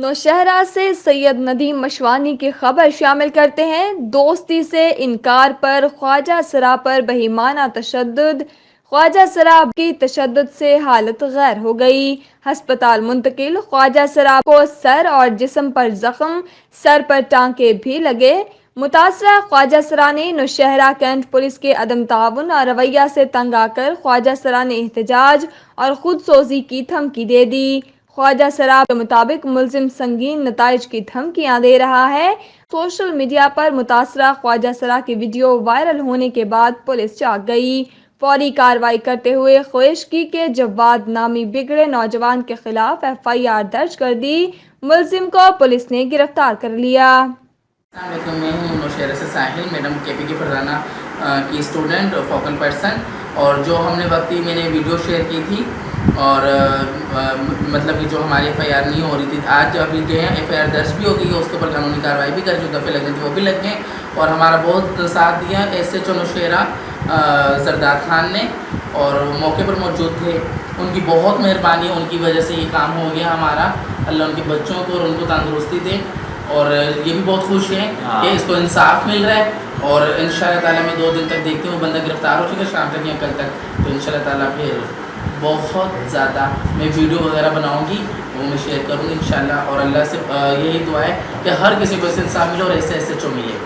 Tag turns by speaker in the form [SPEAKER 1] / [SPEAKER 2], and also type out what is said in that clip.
[SPEAKER 1] نوشہرہ سے سید ندیم مشوانی کی خبر شامل کرتے ہیں۔ دوستی سے انکار پر خواجہ سرا پر بہیمانہ تشدد۔ خواجہ سرا کی تشدد سے حالت غیر ہو گئی، ہسپتال منتقل۔ خواجہ سرا کو سر اور جسم پر زخم، سر پر ٹانکے بھی لگے۔ متاثرہ خواجہ سرا نے نوشہرہ کینٹ پولیس کے عدم تعاون اور رویہ سے تنگ آ کر خواجہ سرا نے احتجاج اور خود سوزی کی دھمکی دے دی۔ خواجہ سرا کے مطابق ملزم سنگین نتائج کی دھمکیاں دے رہا ہے۔ سوشل میڈیا پر متاثرہ خواجہ سرا کی ویڈیو وائرل ہونے کے بعد پولیس جاگ گئی۔ فوری کارروائی کرتے ہوئے خویشکی کے جواد نامی بگڑے نوجوان کے خلاف FIR درج کر دی۔ ملزم کو پولیس نے گرفتار کر لیا۔
[SPEAKER 2] السلام علیکم، میں ہوں نوشہرہ سے ساحل، میڈم KPK فرزانہ کی اسٹوڈنٹ فوکل پرسن، اور جو ہم نے وقتی میں نے ویڈیو شیئر کی تھی اور مطلب کہ جو ہماری FIR نہیں ہو رہی تھی، آج ابھی جو ہے FIR درج بھی ہو گئی ہے، اس کے اوپر قانونی کارروائی بھی کر جو دفعے لگنے تھے وہ بھی لگ گئے، اور ہمارا بہت ساتھ دیا SHO نوشہرہ زرداد خان نے، اور موقع پر موجود تھے۔ ان کی بہت مہربانی، ان کی وجہ سے یہ کام ہو گیا ہمارا۔ اللہ ان کے بچوں کو اور ان کو تندرستی دے، اور یہ بھی بہت خوش ہیں کہ اس کو انصاف مل رہا ہے، اور انشاءاللہ تعالیٰ میں 2 دن تک دیکھتی ہوں وہ بندہ گرفتار ہو چکا ہے، شام تک یا کل تک، تو انشاءاللہ تعالیٰ پھر بہت زیادہ میں ویڈیو وغیرہ بناؤں گی، وہ میں شیئر کروں گی انشاءاللہ، اور اللہ سے یہی دعا ہے کہ ہر کسی کو اس سے انصاف ملے اور ایسے SHO ملے۔